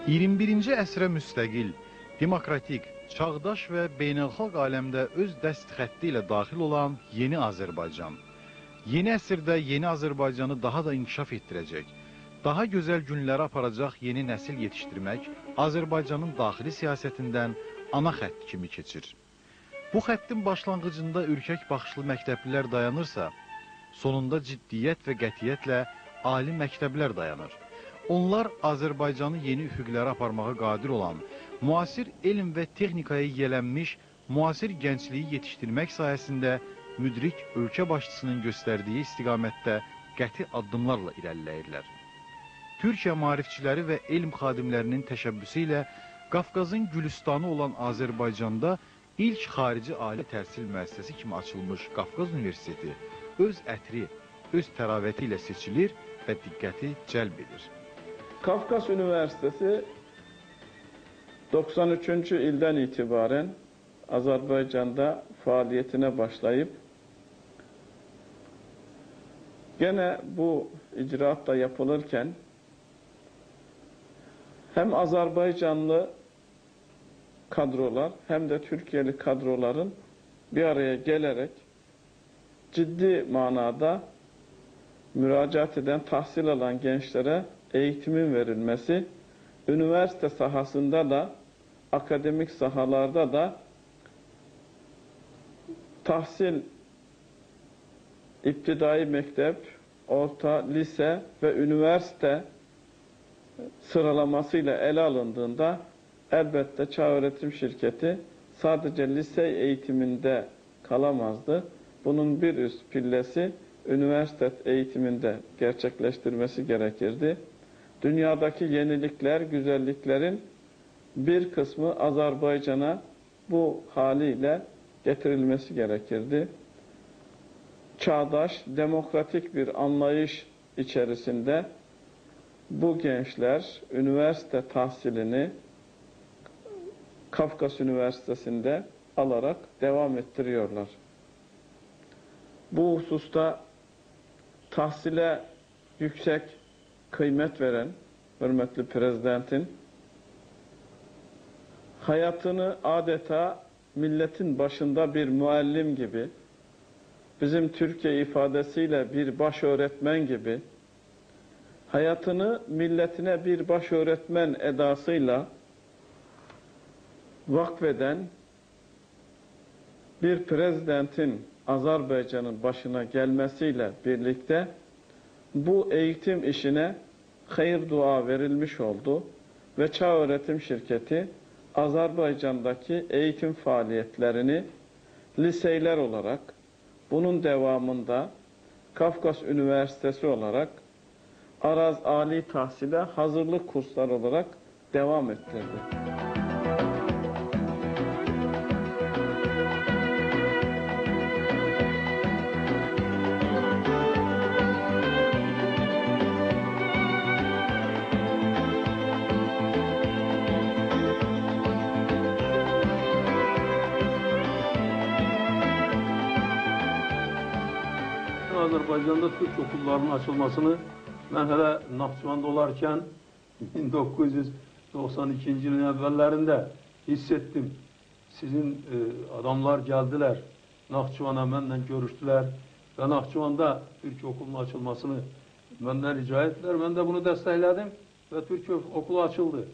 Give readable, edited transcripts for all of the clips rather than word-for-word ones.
21-ci əsrə müstəqil, demokratik, çağdaş və beynəlxalq aləmdə öz dəst xətti ilə daxil olan yeni Azərbaycan. Yeni əsrdə yeni Azərbaycanı daha da inkişaf etdirəcək, daha gözəl günləri aparacaq yeni nəsil yetişdirmək Azərbaycanın daxili siyasətindən ana xətt kimi keçir. Bu xəttin başlanğıcında ürkək baxışlı məktəblilər dayanırsa, sonunda ciddiyyət və qətiyyətlə ali məktəblər dayanır. Onlar Azərbaycanı yeni üfüqlərə aparmağa qadir olan, müasir elm və texnikaya yiyələnmiş, müasir gəncliyi yetişdirmək sayəsində müdrik ölkə başçısının göstərdiyi istiqamətdə qəti addımlarla irəliləyirlər. Türkiyə maarifçiləri və elm xadimlərinin təşəbbüsü ilə Qafqazın Gülüstanı olan Azərbaycanda ilk xarici ali təhsil müəssisəsi kimi açılmış Qafqaz Universiteti öz ətri, öz təravəti ilə seçilir və diqqəti cəlb edir. Qafqaz Üniversitesi 93. ildən itibaren Azərbaycanda faaliyetine başlayıp gene bu icraat da yapılırken hem Azerbaycanlı kadrolar hem de Türkiye'li kadroların bir araya gelerek ciddi manada müracaat eden, tahsil alan gençlere eğitimin verilmesi, üniversite sahasında da, akademik sahalarda da tahsil, iptidai mektep, orta, lise ve üniversite sıralamasıyla ele alındığında elbette Çağöğretim Şirketi sadece lise eğitiminde kalamazdı. Bunun bir üst pillesi üniversite eğitiminde gerçekleştirmesi gerekirdi. Dünyadaki yenilikler, güzelliklerin bir kısmı Azerbaycan'a bu haliyle getirilmesi gerekirdi. Çağdaş, demokratik bir anlayış içerisinde bu gençler üniversite tahsilini Kafkas Üniversitesi'nde alarak devam ettiriyorlar. Bu hususta tahsile yüksek kıymet veren hürmetli prezidentin hayatını adeta milletin başında bir muallim gibi, bizim Türkiye ifadesiyle bir baş öğretmen gibi, hayatını milletine bir baş öğretmen edasıyla vakfeden bir prezidentin Azerbaycan'ın başına gelmesiyle birlikte bu eğitim işine hayır dua verilmiş oldu ve Çağöğretim Şirketi Azerbaycan'daki eğitim faaliyetlerini liseyler olarak, bunun devamında Kafkas Üniversitesi olarak Araz Ali Tahsil'e hazırlık kursları olarak devam ettirdi. Azerbaycan'da Türk okullarının açılmasını ben hele Naxçıvanda olarken 1992. yılın evvellerinde hissettim. Sizin adamlar geldiler, Naxçıvan'a benden görüştüler ve Naxçıvan'da Türk okulunun açılmasını benden rica ettiler. Ben de bunu destekledim ve Türk okulu açıldı.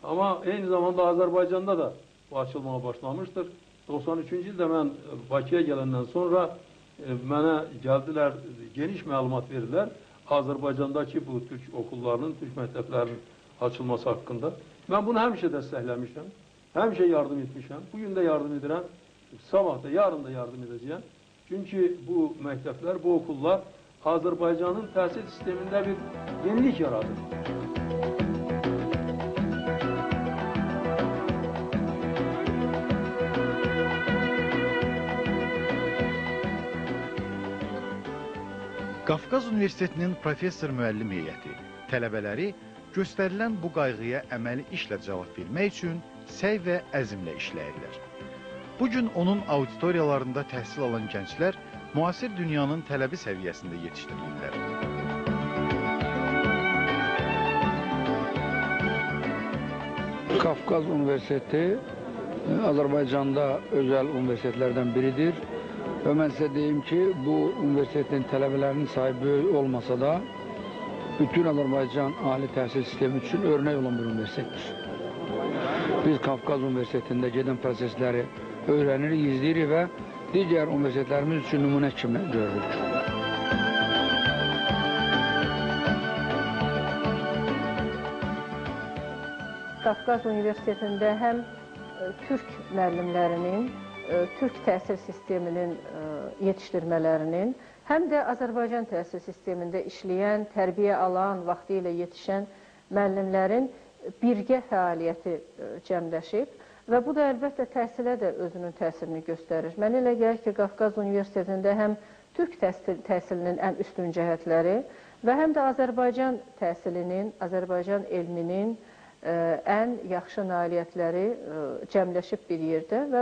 Ama aynı zamanda Azerbaycan'da da bu açılmaya başlamıştır. 93. yılda ben Bakı'ya gelenden sonra bana geldiler, geniş malumat verirler. Azerbaycan'daki bu Türk okullarının, Türk mekteplerinin açılması hakkında. Ben bunu hemşe desteklemişim. Hemşe yardım etmişim. Bugün de yardım ederim. Sabah da, yarın da yardım edeceğim. Çünkü bu mektepler, bu okullar Azerbaycan'ın tahsil sisteminde bir yenilik yaradı. Qafqaz Universitetinin professor müəllim heyəti, tələbələri göstərilən bu qayğıya əməli işlə cavab vermək üçün səy və əzmlə işləyirlər. Bugün onun auditoriyalarında təhsil alan gənclər müasir dünyanın tələbi səviyyəsində yetişdirilirlər. Kafkaz Üniversiteti Azerbaycan'da özel üniversitelerden biridir. Ve ben size diyeyim ki bu üniversitenin tələbələrinin sahibi olmasa da bütün Azerbaycan ali təhsil sistemi için örnek olan bir üniversitedir. Biz Kafkaz Üniversitetinde giden prosesleri öğrenirik, izləyirik ve diğer üniversitelerimiz için nümunə kimi görürük. Kafkaz Üniversitetində həm Türk müəllimlərinin, Türk təhsil sisteminin yetişdirmələrinin, həm də Azərbaycan təhsil sistemində işləyən, tərbiyə alan, vaxtı ilə yetişən müəllimlərin birgə fəaliyyəti cəmləşib və bu da əlbəttə təhsilə də özünün təsirini göstərir. Mənə elə gəlir ki, Qafqaz Universitetində həm Türk təhsilinin ən üstün cəhətləri və həm də Azərbaycan təhsilinin, Azərbaycan elminin ən yaxşı nailiyyətləri cəmləşib bir yerdə və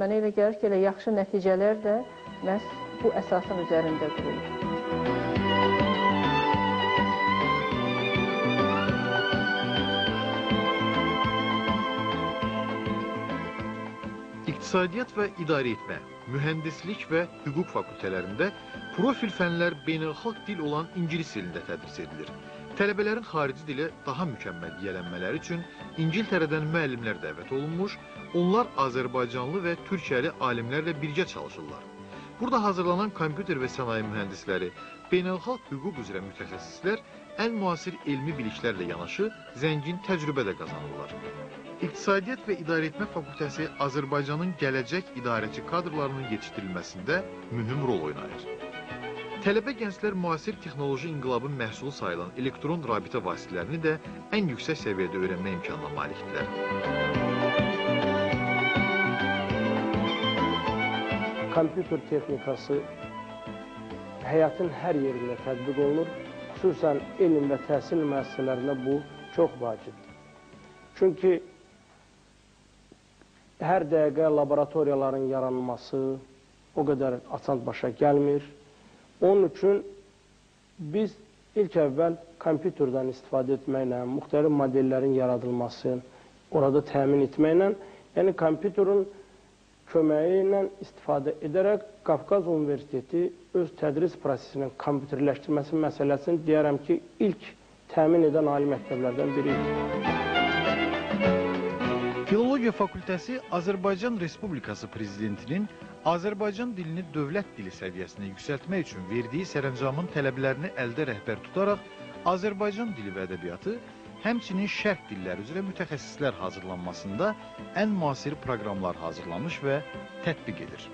mənə elə gəlir ki, elə yaxşı nəticələr də məhz bu əsasın üzərində qurulur. İqtisadiyyat və idarəetmə, mühəndislik və hüquq fakültələrində profil fənlər beynəlxalq dil olan ingilis dilində tədris edilir. Tələbələrin xarici dilə daha mükəmməl yiyələnmələri üçün İngiltərədən müəllimlər dəvət olunmuş, onlar Azərbaycanlı və Türkiyəli alimlərlə birgə çalışırlar. Burada hazırlanan kompüter və sənaye mühəndisləri, beynəlxalq hüquq üzrə mütəxəssislər ən müasir elmi biliklərlə yanaşı zəngin təcrübə də qazanırlar. İqtisadiyyat və İdarəetmə Fakültəsi Azərbaycanın gələcək idarəçi kadrlarının yetişdirilməsində mühüm rol oynayır. Tələbə gənclər müasir texnoloji inqilabın məhsulu sayılan elektron rabitə vasitələrini də ən yüksək səviyyədə öyrənmə imkanına malikdirlər. Kompüter texnikası həyatın hər yerində tətbiq olunur. Xüsusən elm və təhsil müəssisələrində bu çox vacibdir. Çünki hər dəqiqə laboratoriyaların yaranması o qədər asan başa gəlmir. Onun üçün biz ilk əvvəl kompüterdən istifadə etməklə, müxtəlif modellərin yaradılması, orada təmin etməklə, yəni kompüterin köməyi ilə istifadə edərək Qafqaz Universiteti öz tədris prosesinin kompüterləşdirməsi məsələsini deyərəm ki, ilk təmin edən ali məktəblərdən biridir. Filologiya Fakültəsi Azərbaycan Respublikası Prezidentinin Azərbaycan dilini dövlət dili səviyyəsinə yüksəltmək üçün verdiyi sərəncamın tələblərini əldə rəhbər tutaraq Azərbaycan dili və ədəbiyyatı, həmçinin şərq dilləri üzrə mütəxəssislər hazırlanmasında ən müasir proqramlar hazırlamış və tətbiq edir.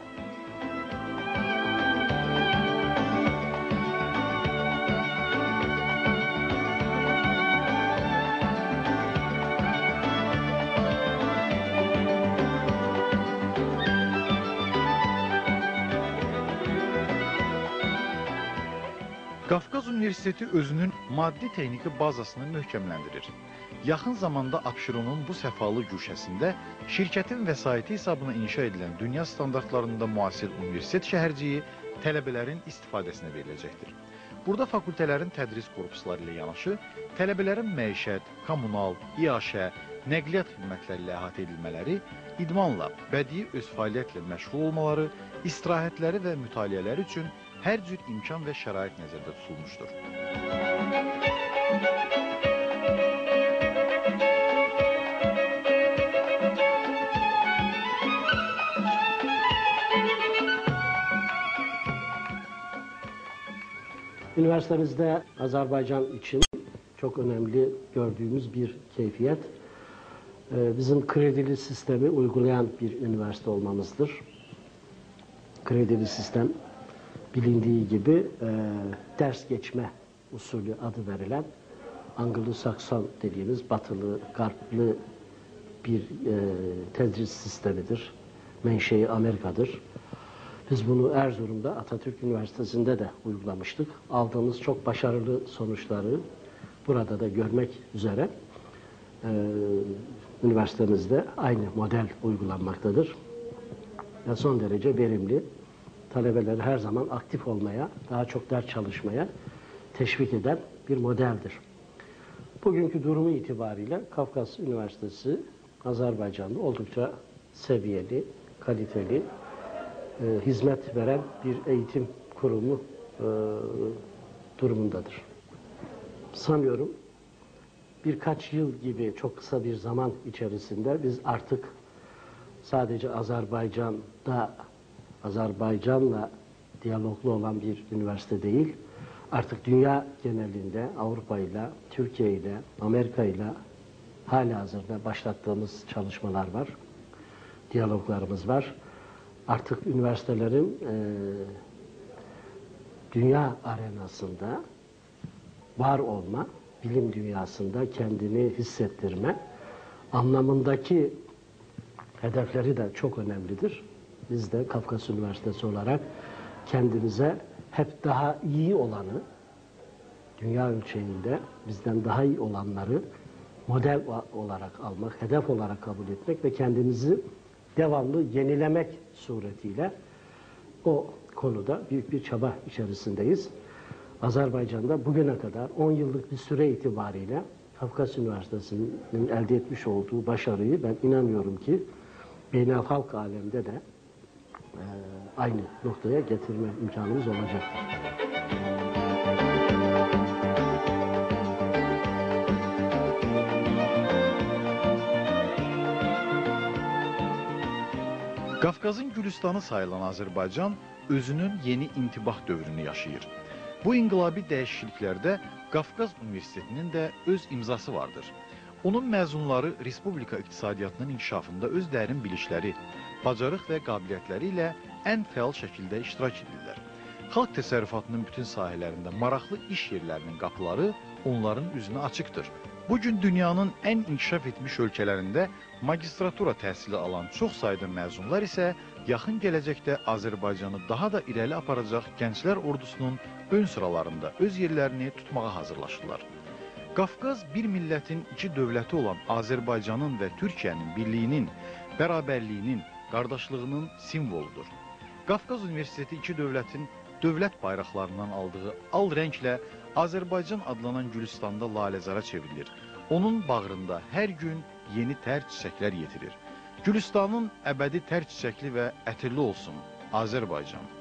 Qafqaz Universiteti özünün maddi-texniki bazasını möhkəmləndirir. Yaxın zamanda Abşeronun bu səfalı güşəsində şirkətin vəsaiti hesabına inşa edilən dünya standartlarında müasir universitet şəhərciyi tələbələrin istifadəsinə veriləcəkdir. Burada fakültələrin tədris korpusları ilə yanaşı, tələbələrin məişət, kommunal, iaşə, nəqliyyat xidmətləri ilə əhatə edilmələri, idmanla, bədii öz fəaliyyətlə məşğul olmaları, istirahətləri və mütaliələri üçün hər cür imkan və şərait nəzərdə tutulmuşdur. Üniversitemizdə Azərbaycan için çok önemli gördüğümüz bir keyfiyet, bizim kredili sistemi uygulayan bir üniversite olmamızdır. Kredili sistem bilindiği gibi ders geçme usulü adı verilen Anglo-Sakson dediğimiz batılı, garplı bir tedris sistemidir. Menşei Amerika'dır. Biz bunu Erzurum'da Atatürk Üniversitesi'nde de uygulamıştık. Aldığımız çok başarılı sonuçları burada da görmek üzere üniversitemizde aynı model uygulanmaktadır. Ve son derece verimli. Talebeleri her zaman aktif olmaya, daha çok ders çalışmaya teşvik eden bir modeldir. Bugünkü durumu itibariyle Kafkas Üniversitesi Azerbaycan'da oldukça seviyeli, kaliteli, hizmet veren bir eğitim kurumu durumundadır. Sanıyorum birkaç yıl gibi çok kısa bir zaman içerisinde biz artık sadece Azerbaycan'la diyaloglu olan bir üniversite değil, artık dünya genelinde Avrupa ile, Türkiye ile, Amerika ile halihazırda başlattığımız çalışmalar var, diyaloglarımız var. Artık üniversitelerin dünya arenasında var olma, bilim dünyasında kendini hissettirme anlamındaki hedefleri de çok önemlidir. Biz de Kafkas Üniversitesi olarak kendimize hep daha iyi olanı, dünya ölçeğinde bizden daha iyi olanları model olarak almak, hedef olarak kabul etmek ve kendimizi devamlı yenilemek suretiyle o konuda büyük bir çaba içerisindeyiz. Azerbaycan'da bugüne kadar 10 yıllık bir süre itibariyle Kafkas Üniversitesi'nin elde etmiş olduğu başarıyı ben inanıyorum ki beynelhalk alemde de aynı noktaya getirme imkanımız olacaktır. Qafqazın Gülüstanı sayılan Azərbaycan özünün yeni intibah dövrünü yaşayır. Bu inqilabi dəyişikliklərdə Qafqaz Universitetinin də öz imzası vardır. Onun məzunları Respublika iqtisadiyyatının inkişafında öz dərin bilişləri, bacarıq və qabiliyyətləri ilə ən fəal şəkildə iştirak edirlər. Xalq təsərrüfatının bütün sahələrində maraqlı iş yerlərinin qapıları onların üzünə açıqdır. Bugün dünyanın ən inkişaf etmiş ölkələrində magistratura təhsili alan çox sayda məzunlar isə yaxın gələcəkdə Azərbaycanı daha da irəli aparacaq gənclər ordusunun ön sıralarında öz yerlərini tutmağa hazırlaşırlar. Qafqaz bir millətin iki dövləti olan Azərbaycanın və Türkiyənin birliyinin, bərabərliyinin, qardaşlığının simvoludur. Qafqaz Universiteti iki dövlətin dövlət bayraqlarından aldığı al rənglə Azərbaycan adlanan Gülüstanda laləzara çevrilir. Onun bağrında hər gün yeni tər çiçəklər yetirir. Gülüstanın əbədi tər çiçəkli və ətirli olsun Azərbaycan.